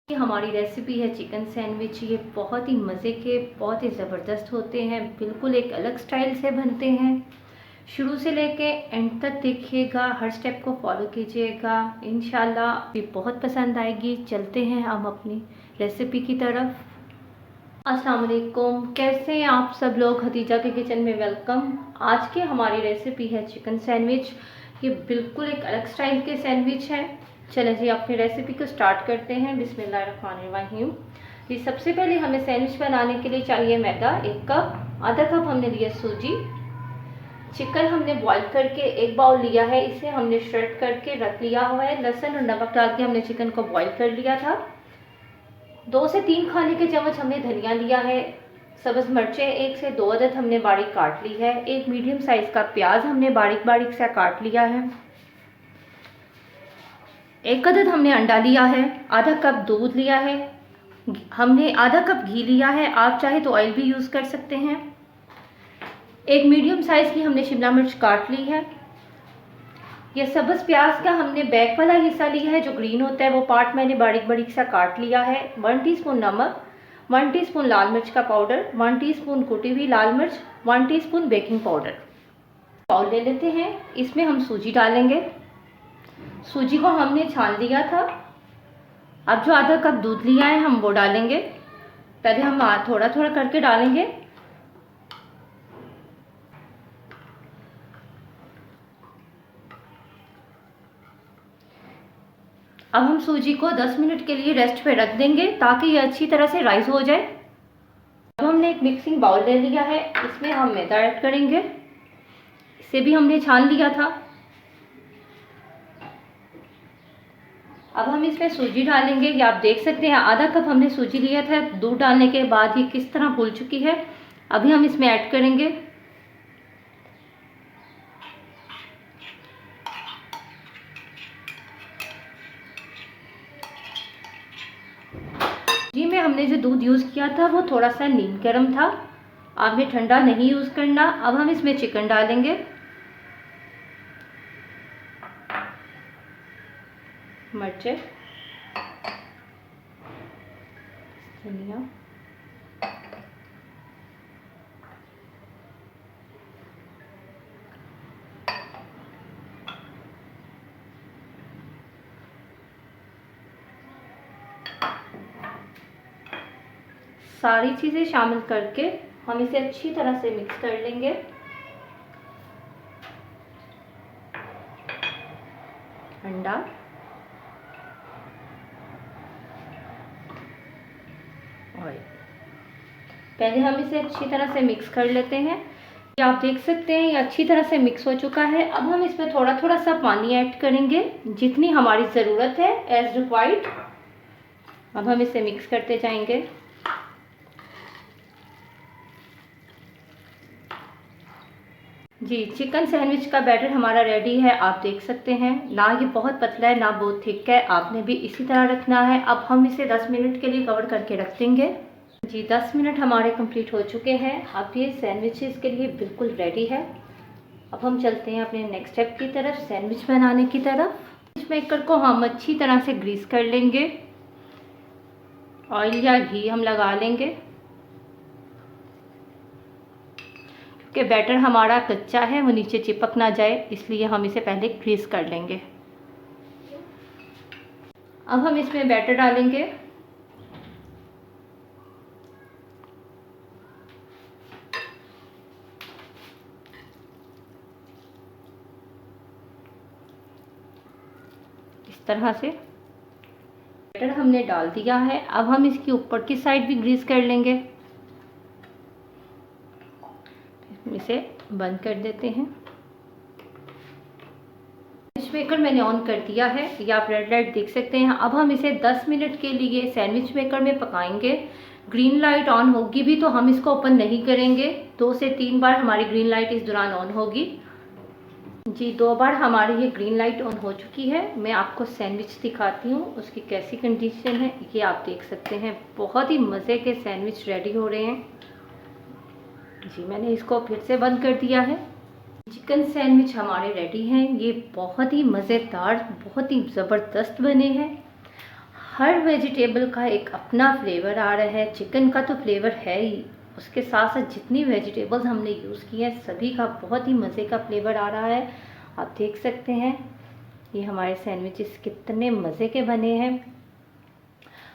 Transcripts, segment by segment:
ये हमारी रेसिपी है चिकन सैंडविच। ये बहुत ही मज़े के, बहुत ही ज़बरदस्त होते हैं। बिल्कुल एक अलग स्टाइल से बनते हैं। शुरू से लेके एंड तक देखिएगा, हर स्टेप को फॉलो कीजिएगा। इंशाल्लाह ये बहुत पसंद आएगी। चलते हैं हम अपनी रेसिपी की तरफ। अस्सलाम वालेकुम, कैसे हैं आप सब लोग। खदीजा के किचन में वेलकम। आज की हमारी रेसिपी है चिकन सैंडविच। ये बिल्कुल एक अलग स्टाइल के सैंडविच है। चलें जी अपनी रेसिपी को स्टार्ट करते हैं। बिस्मिल्लाहिर्रहमानिर्रहीम। ये सबसे पहले हमें सैंडविच बनाने के लिए चाहिए मैदा 1 कप। आधा कप हमने लिया सूजी। चिकन हमने बॉईल करके 1 बाउल लिया है। इसे हमने श्रेड करके रख लिया हुआ है। लहसुन और नमक डाल के हमने चिकन को बॉईल कर लिया था। 2 से 3 खाने के चम्मच हमने धनिया लिया है। सब्ज़ मिर्चें 1 से 2 अदद हमने बारीक काट ली है। एक मीडियम साइज़ का प्याज हमने बारीक बारीक सा काट लिया है। 1 अदद हमने अंडा लिया है। आधा कप दूध लिया है। हमने आधा कप घी लिया है। आप चाहे तो ऑयल भी यूज़ कर सकते हैं। एक मीडियम साइज़ की हमने शिमला मिर्च काट ली है। यह सब्ज़ प्याज का हमने बैक वाला हिस्सा लिया है, जो ग्रीन होता है वो पार्ट मैंने बारीक बारीक सा काट लिया है। 1 टीस्पून नमक, 1 टीस्पून लाल मिर्च का पाउडर, 1 टीस्पून कुटी हुई लाल मिर्च, 1 टीस्पून बेकिंग पाउडर। बाउल ले लेते हैं। इसमें हम सूजी डालेंगे। सूजी को हमने छान लिया था। अब जो आधा कप दूध लिया है हम वो डालेंगे। पहले हम थोड़ा थोड़ा करके डालेंगे। अब हम सूजी को 10 मिनट के लिए रेस्ट पे रख देंगे ताकि ये अच्छी तरह से राइस हो जाए। अब हमने एक मिक्सिंग बाउल ले लिया है। इसमें हम मैदा ऐड करेंगे। इसे भी हमने छान लिया था। अब हम इसमें सूजी डालेंगे। ये आप देख सकते हैं आधा कप हमने सूजी लिया था। दूध डालने के बाद ये किस तरह फूल चुकी है। अभी हम इसमें ऐड करेंगे। जी में हमने जो दूध यूज़ किया था वो थोड़ा सा नीम गर्म था। आपने ठंडा नहीं यूज़ करना। अब हम इसमें चिकन डालेंगे। मिर्चें, धनिया, सारी चीज़ें शामिल करके हम इसे अच्छी तरह से मिक्स कर लेंगे। अंडा, ऑयल, पहले हम इसे अच्छी तरह से मिक्स कर लेते हैं। ये आप देख सकते हैं ये अच्छी तरह से मिक्स हो चुका है। अब हम इसमें थोड़ा थोड़ा सा पानी ऐड करेंगे, जितनी हमारी ज़रूरत है एज रिक्वायर्ड। अब हम इसे मिक्स करते जाएंगे। जी चिकन सैंडविच का बैटर हमारा रेडी है। आप देख सकते हैं ना ये बहुत पतला है ना बहुत थिक है। आपने भी इसी तरह रखना है। अब हम इसे 10 मिनट के लिए कवर करके रख देंगे। जी 10 मिनट हमारे कंप्लीट हो चुके हैं। अब ये सैंडविचेस के लिए बिल्कुल रेडी है। अब हम चलते हैं अपने नेक्स्ट स्टेप की तरफ, सैंडविच बनाने की तरफ। सैंडविच मेकर को हम अच्छी तरह से ग्रीस कर लेंगे। ऑयल या घी हम लगा लेंगे। कि बैटर हमारा कच्चा है, वो नीचे चिपक ना जाए, इसलिए हम इसे पहले ग्रीस कर लेंगे। अब हम इसमें बैटर डालेंगे। इस तरह से बैटर हमने डाल दिया है। अब हम इसकी ऊपर की साइड भी ग्रीस कर लेंगे। इसे बंद कर देते हैं। सैंडविच मेकर मैंने ऑन कर दिया है, ये आप रेड लाइट देख सकते हैं। अब हम इसे 10 मिनट के लिए सैंडविच मेकर में पकाएंगे। ग्रीन लाइट ऑन होगी भी तो हम इसको ओपन नहीं करेंगे। 2 से 3 बार हमारी ग्रीन लाइट इस दौरान ऑन होगी। जी 2 बार हमारी ये ग्रीन लाइट ऑन हो चुकी है। मैं आपको सैंडविच दिखाती हूँ उसकी कैसी कंडीशन है। ये आप देख सकते हैं बहुत ही मज़े के सैंडविच रेडी हो रहे हैं। जी मैंने इसको फिर से बंद कर दिया है। चिकन सैंडविच हमारे रेडी हैं। ये बहुत ही मज़ेदार, बहुत ही ज़बरदस्त बने हैं। हर वेजिटेबल का एक अपना फ्लेवर आ रहा है। चिकन का तो फ्लेवर है ही, उसके साथ साथ जितनी वेजिटेबल्स हमने यूज़ की हैं सभी का बहुत ही मज़े का फ्लेवर आ रहा है। आप देख सकते हैं ये हमारे सैंडविचेस कितने मज़े के बने हैं।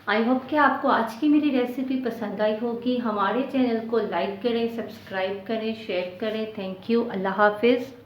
आई होप कि आपको आज की मेरी रेसिपी पसंद आई होगी। हमारे चैनल को लाइक करें, सब्सक्राइब करें, शेयर करें। Thank you. अल्लाह हाफिज़।